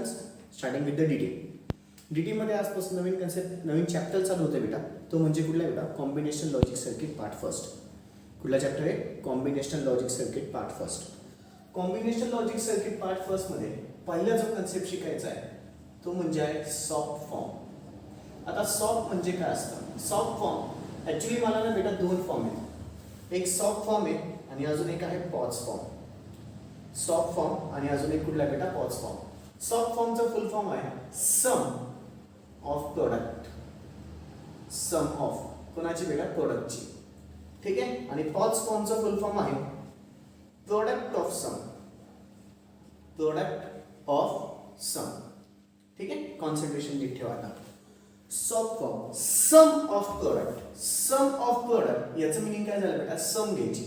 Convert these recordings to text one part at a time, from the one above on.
Students, starting with the DT. डीटीमध्ये आजपासून नवीन कन्सेप्ट, नवीन चॅप्टर चालू होतं बेटा. तो म्हणजे कुठला बेटा? Combination logic circuit part first. कुठला चॅप्टर आहे? Combination logic circuit part first. Combination logic circuit part first मध्ये पहिला जो कन्सेप्ट शिकायचा आहे तो म्हणजे आहे सॉफ्ट फॉर्म. आता सॉफ्ट म्हणजे काय असतं? सॉफ्ट फॉर्म ऍक्च्युली मला ना बेटा दोन फॉर्म आहेत. एक सॉफ्ट फॉर्म आहे आणि अजून एक आहे पॉज फॉर्म. सॉफ्ट फॉर्म आणि अजून एक कुठला बेटा? POS form. सॉफ्ट फॉर्मचा फुल फॉर्म आहे sum of product. Sum of कोणाची बेटा? प्रोडक्टची. ठीक आहे. आणि पॉज फॉर्मचा फुल फॉर्म आहे product of sum. Product of sum. ठीक आहे. कॉन्सन्ट्रेशन नीट ठेवा. आता SOP form sum of product. Sum of product याचं मिनिंग काय झालं बेटा? सम घ्यायची.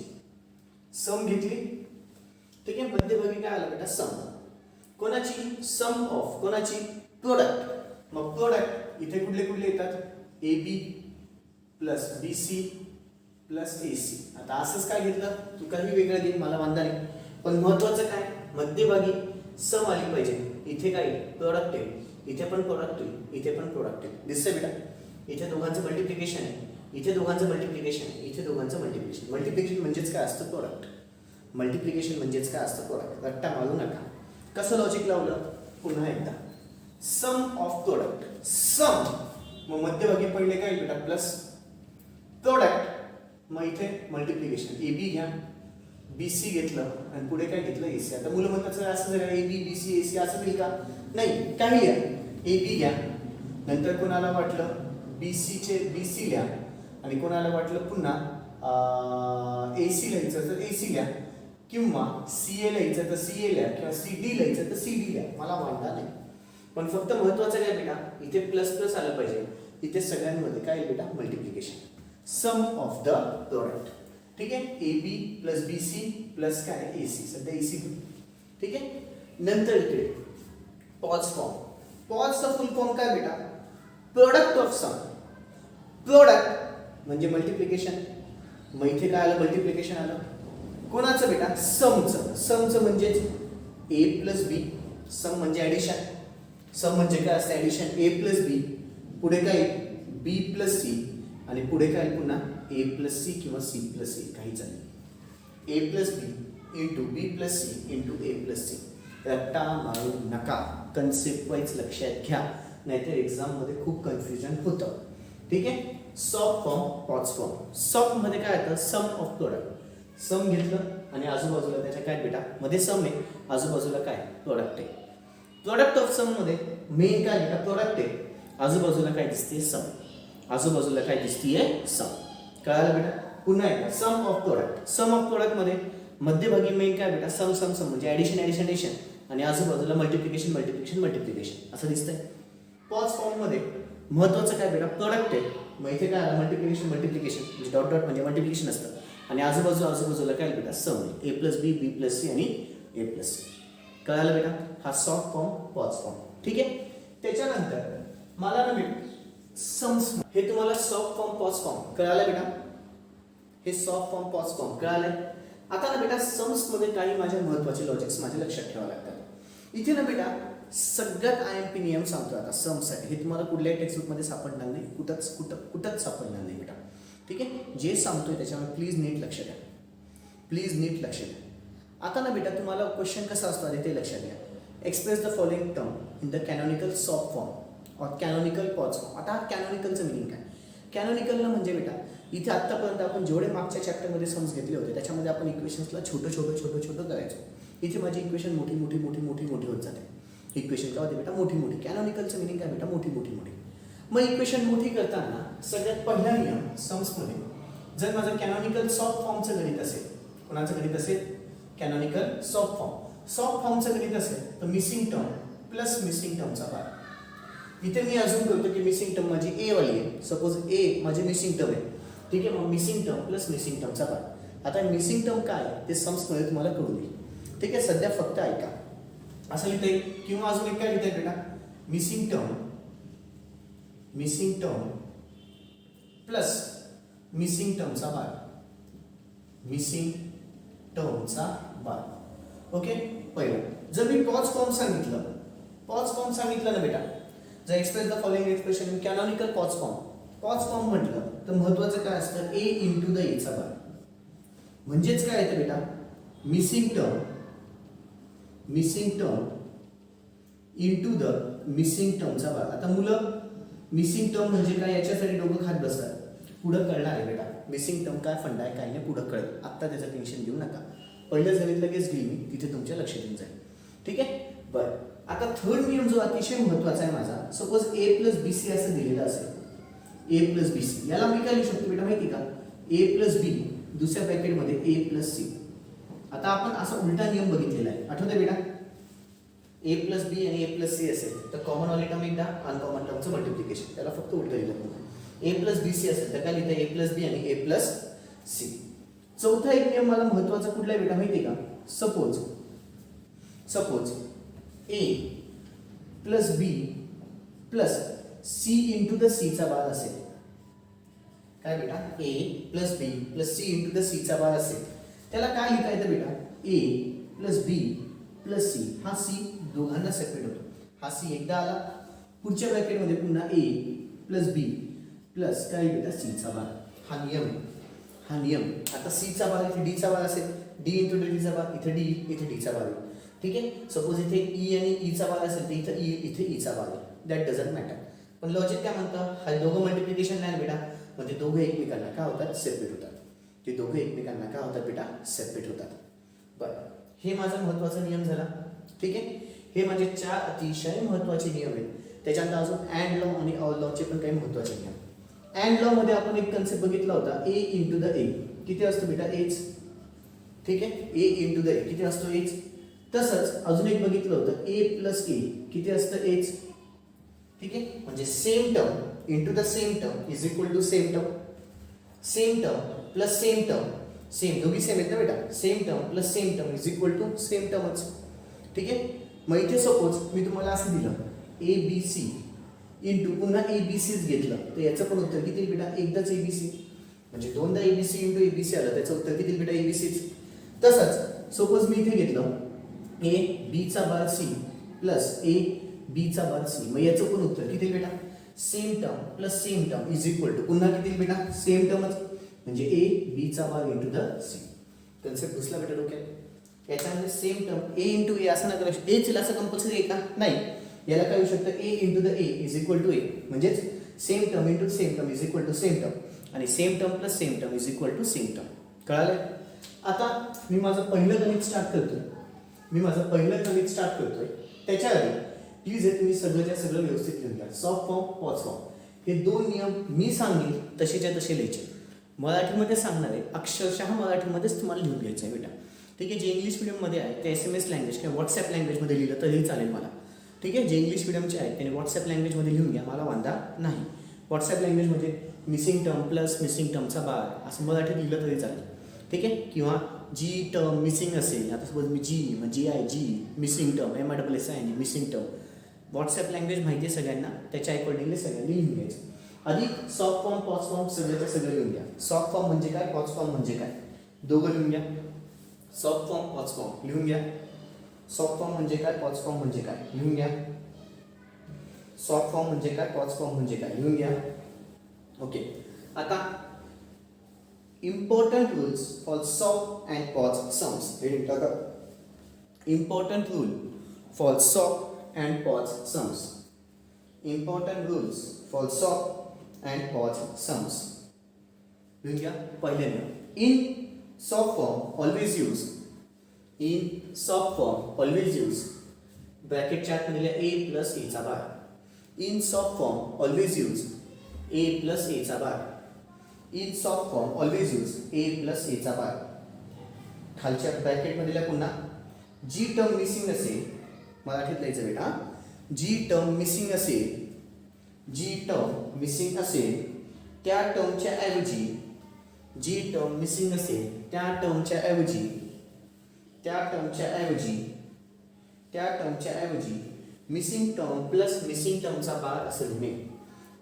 सम घेतली. ठीक आहे. मध्यभागी काय आलं बेटा? सम. कोणाची? सम ऑफ कोणाची? प्रोडक्ट. मग प्रोडक्ट इथे कुठले कुठले येतात? A B plus B C plus A C. आता असंच काय घेतलं तू काही वेगळं दे, मला वांधा नाही. पण महत्वाचं काय? मध्यभागी सम आली पाहिजे. इथे काय? प्रोडक्ट आहे. इथे पण प्रोडक्ट आहे, इथे पण प्रोडक्ट आहे. दिसतंय बेटा? इथे दोघांचं मल्टिप्लिकेशन आहे, इथे दोघांचं मल्टिप्लिकेशन आहे, इथे दोघांचं मल्टिप्लिकेशन. मल्टिप्लिकेशन म्हणजेच काय असतं? प्रोडक्ट. मल्टिप्लिकेशन म्हणजेच काय असतं? प्रोडक्ट. रट्टा मारू नका. कसं लॉजिक लावलं? पुन्हा एकदा सम ऑफ प्रोडक्ट. सम मग मध्यभागी पहिले काय बेटा? Plus product. मग इथे मल्टिप्लिकेशन. ए बी घ्या, बी सी घेतलं आणि पुढे काय घेतलं? ए सी. आता मूलमंत्राचं असं झालं A B B C A C असं होईल का? नाही. काही लिहा. ए बी घ्या, नंतर कोणाला वाटलं बी सीचे बी सी लिहा आणि कोणाला वाटलं पुन्हा ए सी लिहायचं तर ए सी लिहा, किंवा सी ए लिहायचं तर सी ए लिहा, किंवा सी डी लिहायचं तर सी डी लिहा. मला वाटला नाही. पण फक्त महत्वाचं काय बेटा? इथे प्लस प्लस आलं पाहिजे. इथे सगळ्यांमध्ये काय बेटा? Multiplication. Sum of the product. ठीक आहे. A B plus B C plus काय? A C. सध्या ए सी. ठीक आहे. नंतर इकडे पॉज फॉर्म. पॉजचा फुल फॉर्म काय बेटा? Product of sum. प्रोडक्ट म्हणजे मल्टिप्लिकेशन. मग इथे काय आलं? मल्टिप्लिकेशन आलं. कोणाचं बेटा? समचं. समचं म्हणजे ए प्लस बी. सम म्हणजे ऍडिशन. सम म्हणजे काय असतं? ऍडिशन. ए प्लस बी, पुढे काय? बी प्लस सी, आणि पुढे काय? पुन्हा ए प्लस सी किंवा सी प्लस ए, काही चालेल. ए प्लस बी इंटू बी प्लस सी इंटू ए प्लस सी. रट्टा मारू नका. कन्सेप्ट वाईज लक्षात घ्या, नाहीतर एक्झाम मध्ये खूप कन्फ्युजन होतं. ठीक आहे. Soft form, pause form. Soft मध्ये काय येतं? सम ऑफ प्रोडक्ट. सम घेतलं आणि आजूबाजूला त्याच्या काय बेटा? मध्ये सम आहे, आजूबाजूला काय? प्रोडक्ट आहे. प्रोडक्ट ऑफ सम मध्ये मेन काय बेटा? प्रोडक्ट आहे. आजूबाजूला काय दिसते? सम. आजूबाजूला काय दिसतीये? सम. कळालं बेटा? पुन्हा एकदा sum of product. Sum of product मध्ये मध्यभागी मेन काय बेटा? सम सम सम म्हणजे ऍडिशन ऍडिशन ऍडिशन, आणि आजूबाजूला मल्टिप्लिकेशन मल्टिप्लिकेशन मल्टिप्लिकेशन असं दिसतंय. पॉज फॉर्म मध्ये महत्वाचं काय बेटा? प्रोडक्ट आहे. मग इथे काय आलं? मल्टिप्लिकेशन मल्टिप्लिकेशन म्हणजे डॉट डॉट म्हणजे मल्टिप्लिकेशन असतं, आणि आजूबाजूला काय बेटा? सम. ए प्लस बी, बी प्लस सी आणि ए प्लस सी. कळालं बेटा? हा सॉफ्ट फॉर्म, पॉज फॉर्म. ठीक आहे. त्याच्यानंतर मला ना बेटा सम्स, हे तुम्हाला सॉफ्ट फॉर्म पॉज फॉर्म कळालं बेटा? हे सॉफ्ट फॉर्म पॉज फॉर्म कळालं. आता ना बेटा सम्स मध्ये काही माझ्या महत्वाचे लॉजिक्स माझ्या लक्षात ठेवावे लागतात. इथे ना बेटा सगळ्यात IMP नियम सांगतो आता सम्स साठी. हे तुम्हाला कुठल्याही टेक्स्टबुक मध्ये सापडणार नाही, कुठंच सापडणार नाही बेटा. ठीक आहे. जे सांगतोय त्याच्यावर प्लीज नीट लक्ष द्या. प्लीज नीट लक्ष द्या. आता ना बेटा तुम्हाला क्वेश्चन कसा असतो आधी ते लक्षात घ्या. Express the following term in the canonical soft form or canonical POS form. आता कॅनॉनिकलचं मिनिंग काय? कॅनॉनिकलला म्हणजे बेटा इथे आतापर्यंत आपण जेवढे मागच्या चॅप्टरमध्ये सम्स घेतले होते त्याच्यामध्ये आपण इक्वेशन्सला छोटं करायचो. इथे माझी इक्वेशन मोठी होत जाते. इक्वेशन काय होते बेटा? मोठी. कॅनॉनिकलचं मिनिंग काय बेटा? मोठी. मग इक्वेशन मोठी करताना सगळ्यात पहिला नियम सम्समध्ये, जर माझं कॅनॉनिकल सॉफ्ट फॉर्मचं गणित असेल, कोणाचं गणित असेल? कॅनॉनिकल सॉफ्ट फॉर्म. सॉफ्ट फॉर्मचं गणित असेल तर मिसिंग टर्म प्लस मिसिंग टर्मचा भाग. इथे मी अजून करतो की मिसिंग टर्म माझी ए वाली आहे. सपोज ए माझी मिसिंग टर्म आहे. ठीक आहे. मग मिसिंग टर्म प्लस मिसिंग टर्मचा भाग. आता मिसिंग टर्म काय ते सम्समध्ये तुम्हाला कळून येईल. ठीक आहे. सध्या फक्त ऐका. असं लिहिता येईल, किंवा अजून एक काय लिहिता येईल बेटा? मिसिंग टर्म प्लस मिसिंग टर्मचा भाग. मिसिंग टर्मचा भाग. ओके. पहिलं जर मी पॉज फॉर्म सांगितलं पॉज फॉर्म सांगितलं ना बेटा, जर express the following expression in canonical POS form म्हटलं तर महत्वाचं काय असतं, ए इंटू द एचा बार. म्हणजेच काय येतं बेटा, missing term into the missing टर्मचा बार. आता मुलं मिसिंग टर्म म्हणजे काय याच्यासाठी डोकं खात बसतात, पुढं कळणार आहे बेटा. मिसिंग टर्म काय फंडा आहे काय नाही पुढं कळेल, आत्ता त्याचं टेन्शन घेऊ नका. पहिलं झाले लगेच घेईल मी, तिथे तुमच्या लक्षात येऊन जाईल. ठीक आहे बरं. आता थर्ड नियम जो अतिशय महत्वाचा आहे माझा, suppose A plus B C असं दिलेलं असेल, ए प्लस बी सी, याला मी काय लिहू शकतो बेटा माहिती का, ए प्लस बी दुसऱ्या ब्रॅकेटमध्ये ए प्लस सी. आता आपण असा उलटा नियम बघितलेला आहे, आठवतंय बेटा. ए प्लस बी आणि ए प्लस सी असेल तर कॉमन वाले टर्म एकदा, अनकॉमन टर्मचं मल्टिप्लिकेशन, त्याला फक्त उलट लिहिलं. ए प्लस बी सी असेल तर काय लिहितं, ए प्लस बी आणि ए प्लस सी. चौथा एक नियम मला महत्वाचा कुठला आहे बेटा माहिती का, suppose A plus B plus C into the C चा बार असेल. काय बेटा, A plus B plus C into the C चा बार असेल, त्याला काय लिहिता येतं बेटा, A plus B plus C. हा सी दोघांना सेपरेट होतो, हा सी एकदा आला, पुढच्या ब्रॅकेटमध्ये पुन्हा ए प्लस बी प्लस काय बेटा सी चा बार. हा नियम. आता सी चा बार इथे डी चा बार असेल, डी इंटू डी चा बार, इथे डी चा बार. ठीक आहे. सपोज इथे ई आणि ई चा बार असेल तर इथे ई चा बार. That doesn't matter. पण लॉजिक काय म्हणतं, हा दोघं मल्टिप्लिकेशन नाही बेटा, म्हणजे दोघं एकमेकांना काय होतात, सेपरेट होतात. ते दोघं एकमेकांना काय होतात बेटा, सेपरेट होतात. बरं, हे माझा महत्वाचा नियम झाला. ठीक आहे. हे माझे 4 अतिशय महत्वाचे नियम आहेत. त्याच्यानंतर अजून अँड लॉ आणि ऑल लॉचे पण काही महत्वाचे नियम. अँड लॉ मध्ये आपण एक कन्सेप्ट बघितला होता, ए इंटू द ए किती असतो बेटा, एच. ठीक आहे. ए इंटू द ए किती असतो, एच. तसंच अजून एक बघितलं होतं, ए प्लस ए किती असतं, एच. ठीक आहे. म्हणजे same term into the same term is equal to same term. Same term plus same term, same दोघी सेम आहेत ना बेटा, same term plus same term is equal to same टर्मच. ठीक आहे. मग इथे सपोज मी तुम्हाला असं दिलं, ए बी सी इंटू पुन्हा ए बी सीच घेतलं तर याचं पण उत्तर किती बेटा, एकदाच ए बी सी. म्हणजे दोनदा A B C into A B C आलं, त्याचं उत्तर किती बेटा, ए बी सीच. तसंच सपोज मी इथे घेतलं ए बी चा बार सी प्लस ए बी चा बार सी, मग याचं पण उत्तर किती बेटा, same term plus same term is equal to पुन्हा किती बेटा, सेम टर्मच. म्हणजे ए बी चा bar into the C. Concept घुसला बेटा डोक्यात. याच्यामध्ये same term A into A असं नका, ए च असं कंपल्सरी आहे का, नाही. याला काय होऊ शकतं, A into the A is equal to A, म्हणजेच same term into same term is equal to same term, आणि same term plus same term is equal to same term. कळालं. आता मी माझं पहिलं गणित स्टार्ट करतोय. त्याच्या आधी प्लीज हे तुम्ही सगळं व्यवस्थित लिहून घ्या. सॉफ्ट फॉर्म, पॉज फॉर्म, हे 2 नियम मी सांगेल तसेच्या तसे लिहायचे. मराठीमध्ये सांगणार आहे, अक्षरशः मराठीमध्येच तुम्हाला लिहून घ्यायचं आहे बेटा. ठीक आहे. जे इंग्लिश मिडियममध्ये आहे ते SMS लँग्वेज किंवा व्हॉट्सॲप लँग्वेजमध्ये लिहिलं तरीही चालेल मला. ठीक आहे. जे इंग्लिश मिडियमचे आहेत त्याने व्हॉट्सॲप लँग्वेजमध्ये लिहून घ्या, मला वांधा नाही. व्हॉट्सॲप लँग्वेजमध्ये मिसिंग टर्म प्लस मिसिंग टर्मचा बार असं मराठीत लिहिलं तरी चालेल. ठीक आहे. किंवा जी टर्म मिसिंग असेल, आता सपोज मी जी आय missing term, MISSING missing term. WhatsApp language माहिती आहे सगळ्यांना, त्याच्या अकॉर्डिंगली सगळ्यांनी लिहून घ्यायचं. आधी सॉफ्ट फॉर्म, पॉज फॉर्म सगळं लिहून घ्या. सॉफ्ट फॉर्म म्हणजे काय, पॉज फॉर्म म्हणजे काय, दोघं लिहून घ्या. सॉफ्ट फॉर्म, पॉज फॉर्म लिहून घ्या. सॉफ्ट फॉर्म म्हणजे काय, पॉज फॉर्म म्हणजे काय लिहून घ्या. सॉफ्ट फॉर्म म्हणजे काय, पॉज फॉर्म म्हणजे काय लिहून घ्या. ओके. आता important rules for soft and POS sums. Heading टाका, important rule for soft and POS sums. Important rules for soft and POS sums लिहून घ्या. पहिल्या नियम, in soft form always use bracket chart मध्ये a प्लस a चा bar. In soft form always use a plus a चा bar. In soft form always use a plus a चा बार. खालच्या bracket मध्ये पुन्हा जी टर्म मिसिंग असेल, मराठीत लिहायचं बेटा, जी टर्म मिसिंग असेल त्या टर्मच्या ऐवजी, जी टर्म मिसिंग असेल त्या टर्मच्या ऐवजी मिसिंग टर्म प्लस मिसिंग टर्मचा बार असं लिहिणे.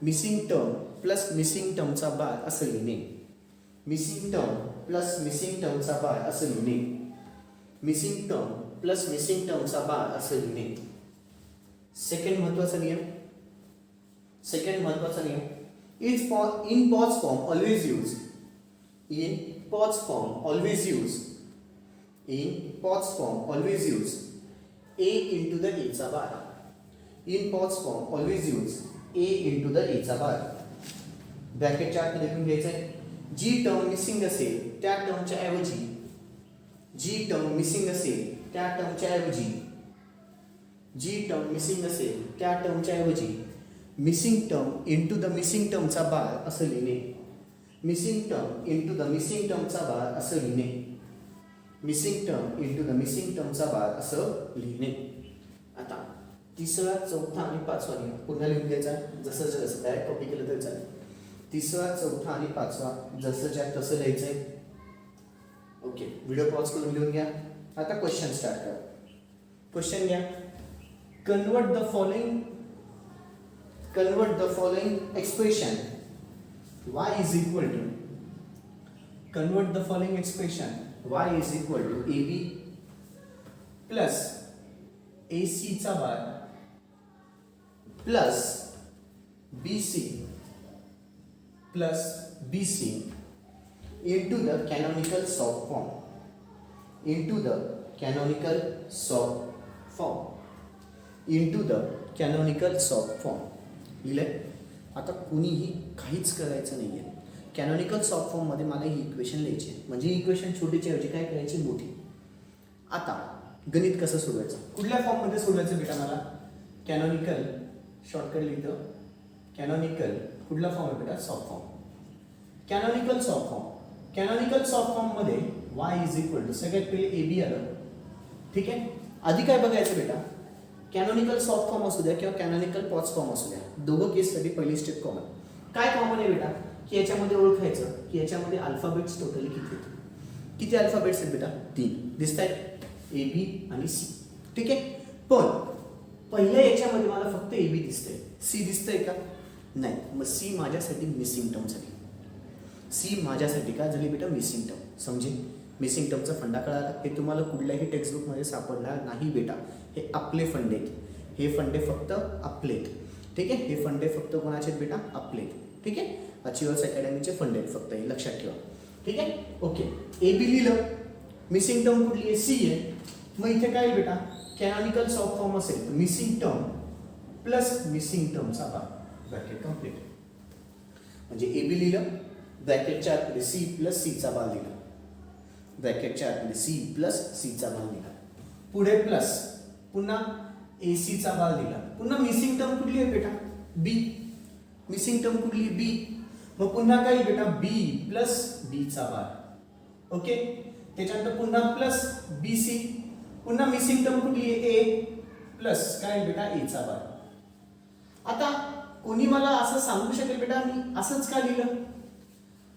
मिसिंग टर्म प्लस मिसिंग टर्मचा बार असं लिहिणे. मिसिंग टर्म प्लस मिसिंग टर्मचा बार असं लिहिणे. मिसिंग टर्म प्लस मिसिंग टर्मचा बार असं लिहिणे. सेकंड महत्वाचा नियम in POS form always use a into the a चा bar. In POS form always use a into the a चा बार. ब्रॅकेटच्या आतमध्ये लिहून घ्यायचं आहे. जी टर्म मिसिंग असेल त्या टर्मच्या ऐवजी जी टर्म मिसिंग असेल त्या टर्मच्या ऐवजी missing term into the missing टर्मचा बार असं लिहिणे. Missing term into the missing टर्मचा बार असं लिहिणे. आता तिसरा, चौथा आणि पाचवा नियम पुन्हा लिहून घ्यायचा. जसं डायरेक्ट कॉपी केलं तरी चालेल. तिसरा, चौथा आणि पाचवा जसं तसं लिहायचंय. ओके, व्हिडिओ पॉज करून लिहून घ्या. आता क्वेश्चन स्टार्ट करा. क्वेश्चन घ्या. Convert the following expression y is equal to ab plus ac चा बार plus bc into the canonical soft form. लिहिलंय. आता कुणीही काहीच करायचं नाहीये. कॅनॉनिकल सॉफ्ट फॉर्म मध्ये मला ही इक्वेशन लिहायची आहे. म्हणजे ही इक्वेशन छोटीच्या ऐवजी काय करायची, मोठी. आता गणित कसं सोडवायचं, कुठल्या फॉर्म मध्ये सोडवायचं बेटा मला. कॅनॉनिकल शॉर्टकट लिहितो. कॅनॉनिकल कुठला फॉर्म आहे बेटा, सॉफ्ट फॉर्म. कॅनॉनिकल सॉफ्ट फॉर्म मध्ये y इज इक्वल टू सगळ्यात पहिले ab आलं. ठीक आहे. आधी काय बघायचं बेटा, कॅनॉनिकल सॉफ्ट फॉर्म असू द्या किंवा कॅनॉनिकल पॉज फॉर्म असू द्या, दोघं केससाठी पहिली स्टेप कॉमन. काय कॉमन आहे बेटा, की याच्यामध्ये ओळखायचं की याच्यामध्ये अल्फाबेट्स टोटली किती आहेत. किती अल्फाबेट्स आहेत बेटा, 3 दिसत आहेत, ए बी आणि सी. ठीक आहे. पण पहिल्या याच्यामध्ये मला फक्त ए बी दिसतंय, सी दिसतंय का, नाही. मग सी माझ्यासाठी मिसिंग टर्म झाली. काय झाली बेटा, मिसिंग टर्म. समजे मिसिंग टर्मचा फंडा कळाला. हे तुम्हाला कुठल्याही टेक्स्टबुकमध्ये सापडणार नाही बेटा. हे आपले फंडे आहेत. हे फंडे फक्त आपलेत. ठीक आहे. हे फंडे फक्त कोणाचे आहेत बेटा, आपलेत. ठीक आहे. अचिव्हर्स अकॅडमीचे फंडे आहेत फक्त, हे लक्षात ठेवा. ठीक आहे. ओके, ए बी लिहिलं. मिसिंग टर्म कुठली आहे, सी आहे. मग इथे काय बेटा, कॅनॉनिकल सॉफ्ट फॉर्म असेल मिसिंग टर्म प्लस मिसिंग टर्मचा बार. Bracket complete. म्हणजे ए बी लिहिलं, ब्रॅकेटच्या आतमध्ये सी प्लस सीचा बार लिहिला. पुढे प्लस, पुन्हा ए सीचा बार लिहिला. पुन्हा मिसिंग टर्म कुठली आहे बेटा, बी. मिसिंग टर्म कुठली, बी. मग पुन्हा काय बेटा, बी प्लस बीचा बार. ओके. त्याच्यानंतर पुन्हा प्लस बी सी. पुन्हा मिसिंग टर्म कुठली आहे, ए प्लस काय बेटा, एचा बार. आता कोणी मला असं सांगू शकेल बेटा मी असंच का लिहिलं,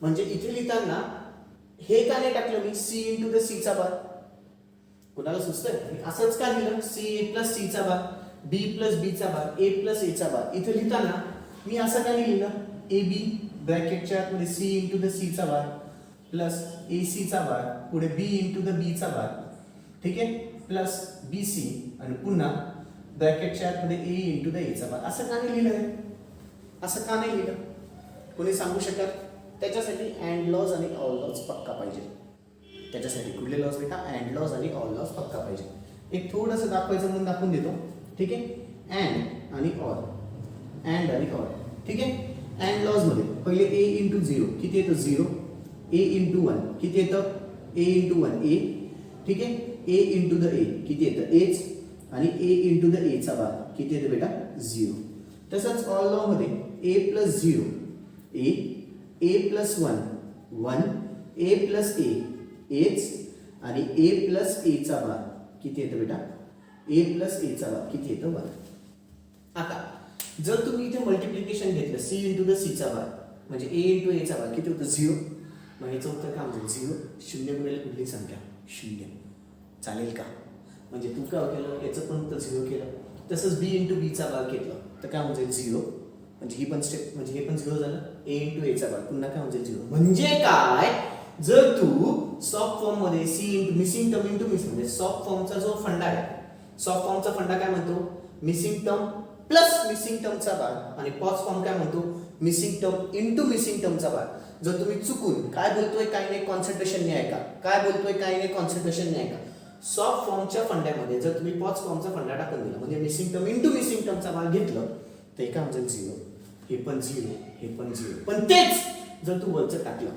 म्हणजे इथे लिहिताना हे का नाही टाकलं मी, सी इंटू द सीचा बार. कुणाला सुचतंय असंच का लिहिलं, सी प्लस सीचा बार, बी प्लस बीचा बार, ए प्लस एचा बार. इथे लिहिताना मी असं का नाही लिहिलं, ए बी ब्रॅकेटच्या आतमध्ये सी इंटू द सीचा बार प्लस ए सीचा बार, पुढे बी इंटू द बीचा बार. ठीक आहे. प्लस बी सी आणि पुन्हा ब्रॅकेटच्या आतमध्ये ए इंटू द एचा बार. असं का नाही लिहिलं, कोणी सांगू शकत. त्याच्यासाठी अँड लॉज आणि ऑल लॉज पक्का पाहिजे. त्याच्यासाठी कुठले लॉज बेटा, अँड लॉज आणि ऑल लॉज पक्का पाहिजे. एक थोडंसं दाखवायचं म्हणून दाखवून देतो. ठीक आहे. अँड आणि ऑल. ठीक आहे. अँड लॉज मध्ये पहिले ए इंटू 0 किती येतं, 0. ए इंटू 1 किती येतं, ए इंटू 1 ए. ठीक आहे. ए इंटू द ए किती येतं, एच. आणि ए इंटू द एचा बार किती येतं बेटा, 0. तसंच ऑल लॉ मध्ये A plus 0 A, A plus 1 1, A plus A H आणि ए प्लस एचा बार किती येतं बेटा, ए प्लस एचा बार किती येतं, 1. आता जर तुम्ही इथे मल्टिप्लिकेशन घेतलं, सी इंटू द सीचा बार म्हणजे ए इंटू एचा बार किती होतं, 0. मग याचं उत्तर काय म्हणजे 0. 0 मिळेल कुठली संख्या, 0. चालेल का, म्हणजे तू काय केलं, याचं पण उत्तर 0 केलं. तसंच बी इंटू बीचा बार घेतलं तर काय म्हणजे 0. म्हणजे ही पण स्टेप, म्हणजे हे पण 0 झालं. ए इंटू एचा बार पुन्हा काय म्हणजे 0. म्हणजे काय, जर तू सॉफ्ट फॉर्म मध्ये C into missing term into missing म्हणजे सॉफ्ट फॉर्मचा जो फंडा आहे, सॉफ्ट फॉर्मचा फंडा काय म्हणतो, मिसिंग टर्म प्लस मिसिंग टर्मचा बार आणि पॉज फॉर्म काय म्हणतो मिसिंग टर्म इंटू मिसिंग टर्मचा बार. जर तुम्ही चुकून काय बोलतोय काही नाही कॉन्सन्ट्रेशन नाही आहे का, काय बोलतोय काही नाही कॉन्सन्ट्रेशन नाही आहे का, सॉफ्ट फॉर्मच्या फंड्यामध्ये जर तुम्ही पॉज फॉर्मचा फंडा टाकून दिला म्हणजे मिसिंग टर्म इंटू मिसिंग टर्मचा बार घेतलं तर एका म्हणजे झिरो, हे पण झिरो, हे पण झिरो. पण तेच जर तू वरचं टाकलं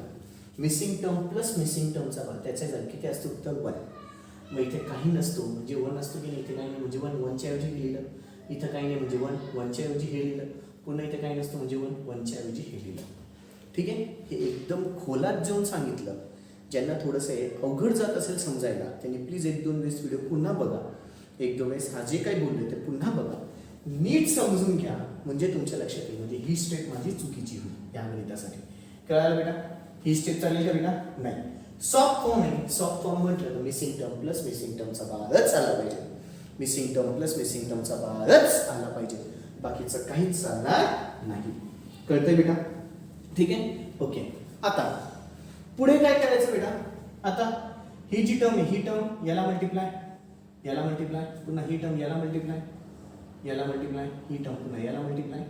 मिसिंग टर्म प्लस मिसिंग टर्मचा बार त्याच्या जागी किती असतं उत्तर 1. मग इथे काही नसतो म्हणजे 1 असतो की नाही, इथे काही नाही म्हणजे 1 1च्या ऐवजी लिहिलं, इथं काही नाही म्हणजे 1 1च्या ऐवजी हे लिहिलं, पुन्हा इथे काही नसतं म्हणजे 1 1च्या ऐवजी हे लिहिलं. ठीक आहे. हे एकदम खोलात जाऊन सांगितलं. ज्यांना थोडंसं अवघड जात असेल समजायला त्यांनी प्लीज 1-2 वेळेस व्हिडिओ पुन्हा बघा, 1-2 वेळेस हा जे काही बोलले ते पुन्हा बघा, नीट समजून घ्या म्हणजे तुमच्या लक्षात येईल. म्हणजे ही स्टेप माझी चुकीची होईल या गणितासाठी. कळालं बेटा? ही स्टेप चालेल का बेटा? नाही. सॉफ्ट फॉर्म आहे, सॉफ्ट फॉर्म म्हटलं तर मिसिंग टर्म प्लस मिसिंग टर्मचा बारच आला पाहिजे, मिसिंग टर्म प्लस मिसिंग टर्मचा बारच आला पाहिजे, बाकीचं काहीच चालणार नाही. कळतंय बेटा? ठीक आहे. ओके. आता पुढे काय करायचं बेटा? आता ही जी टर्म आहे ही टर्म याला मल्टिप्लाय, याला मल्टिप्लाय, पुन्हा ही टर्म याला मल्टिप्लाय, याला मल्टिप्लाय, ही टर्म पुन्हा याला मल्टिप्लाय,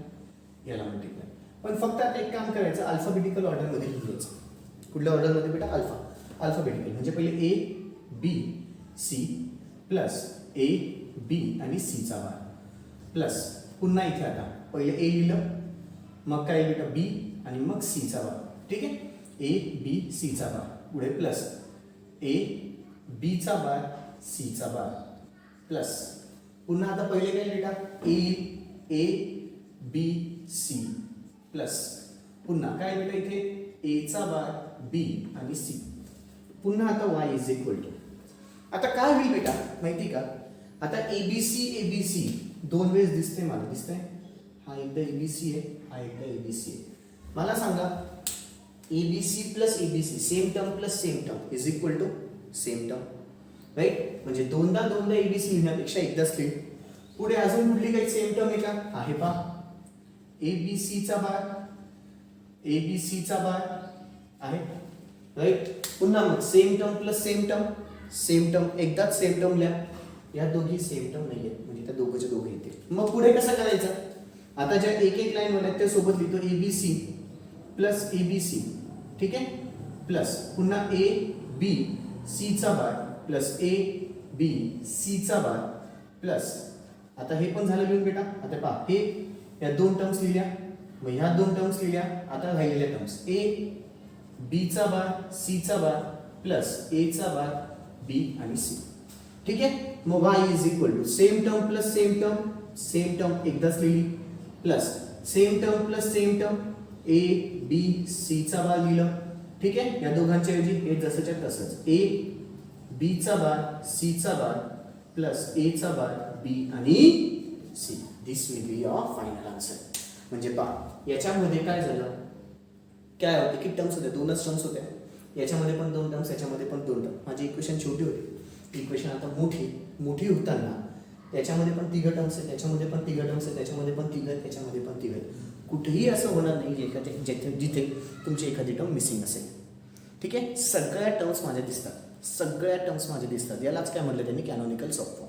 याला मल्टिप्लाय. पण फक्त आता एक काम करायचं अल्फाबेटिकल ऑर्डरमध्ये लिहायचं. कुठल्या ऑर्डरमध्ये बेटा? अल्फाबेटिकल म्हणजे पहिले ए B C plus A B आणि सीचा बार प्लस पुन्हा इथे आता पहिले ए लिहिलं मग काय बेटा बी आणि मग सीचा बार. ठीक आहे. ए बी सीचा बार पुढे प्लस ए बीचा बार सीचा बार प्लस पुन्हा आता पहिले काय बेटा ए बी सी प्लस पुन्हा काय बेटा इथे ए चा बार बी आणि सी पुन्हा आता y इज इक्वल टू. आता काय होईल बेटा माहिती का? आता एबीसी दोन वेळेस दिसते मला, दिसतंय हा एकदा एबीसी आहे, हा एकदा एबीसी आहे. मला सांगा ABC plus ABC same term plus same term is equal to same term, right? म्हणजे दोनदा एबीसी लिहिण्यापेक्षा एकदाच लिह. पुढे अजून कुठली काही सेम टर्म आहे का? आहे पहा एबीसीचा बार आहे, राईट? पुन्हा मग same term plus same term एकदाच सेम टर्म लिहा. या दोघी सेम टर्म नाही आहेत म्हणजे त्या दोघंच्या दोघे येते. मग पुढे कसं करायचं? आता ज्या एक लाईन वर आहेत त्या सोबत लिहितो एबीसी प्लस एबीसी. ठीक आहे. प्लस पुन्हा ए बी सीचा बार प्लस ए बी सीचा बार प्लस आता हे पण झालं लिहून बेटा. आता पहा हे या दोन टर्म्स लिहिल्या, मग ह्या दोन टर्म्स लिहिल्या. आता राहिलेल्या टर्म्स ए बी चा बार सी चा बार प्लस ए चा बार बी आणि सी. ठीक आहे. मग y is equal to same term plus same term एकदाच लिहिली plus same term plus same term A B C चा बार लिहिलं. ठीक आहे. या दोघांच्या ऐवजी हे जसंच्या तसंच ए बी चा बार सी चा बार प्लस ए चा बार बी आणि C. This will be your final answer. म्हणजे पहा याच्यामध्ये काय झालं, काय होते किती टर्म्स होते? दोनच टर्म्स होत्या. याच्यामध्ये पण दोन टर्म्स, याच्यामध्ये पण दोन टर्म. माझी इक्वेशन छोटी होती, इक्वेशन आता मोठी होताना याच्यामध्ये पण तिघ टर्म्स आहेत, त्याच्यामध्ये पण तिघ टर्म्स आहेत, त्याच्यामध्ये पण तिघ आहेत, त्याच्यामध्ये पण तिघ आहेत. कुठेही असं होणार नाही जिथे तुमची एखादी टर्म मिसिंग असेल. ठीक आहे. सगळ्या टर्म्स माझ्या दिसतात. यालाच काय म्हटलं त्यांनी? कॅनॉनिकल सॉफ्ट फॉर्म.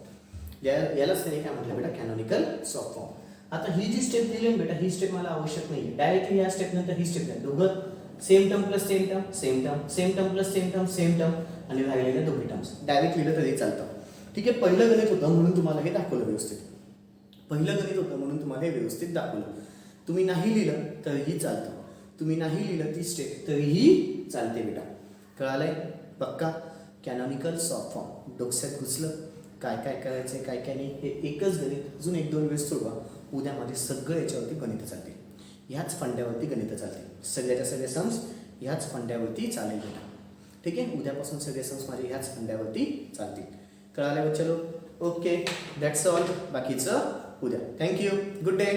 यालाच त्यांनी काय म्हटलं बेटा? Canonical soft form. आता ही जी स्टेप दिली बेटा ही स्टेप मला आवश्यक नाही. डायरेक्टली या स्टेप नंतर ही स्टेप नाही. दोघं same term plus same term plus same term आणि राहिलेल्या दोघी टर्म्स डायरेक्ट लिहिलं तरी चालतं. ठीक आहे. पहिलं गणित होतं म्हणून तुम्हाला हे दाखवलं व्यवस्थित. तुम्ही नाही लिहिलं तरीही चालतं, तुम्ही नाही लिहिलं ती स्टेप तरीही चालते बेटा. कळालंय? पक्का? कॅनॉनिकल सॉफ्ट फॉर्म डोक्यात घुसलं काय करायचंय काय नाही. हे एकच गणित अजून 1-2 वेळेस सोडवा. उद्या माझे सगळं याच्यावरती गणितं चालतील, ह्याच फंड्यावरती गणितं चालतील. सगळ्याच्या सगळे सम्स ह्याच फंड्यावरती चालेल बेटा. ठीक आहे. उद्यापासून सगळे सम्स माझे ह्याच फंड्यावरती चालतील. कळालं? चलो ओके, दॅट्स ऑल. बाकीचं उद्या. थँक्यू. Good day.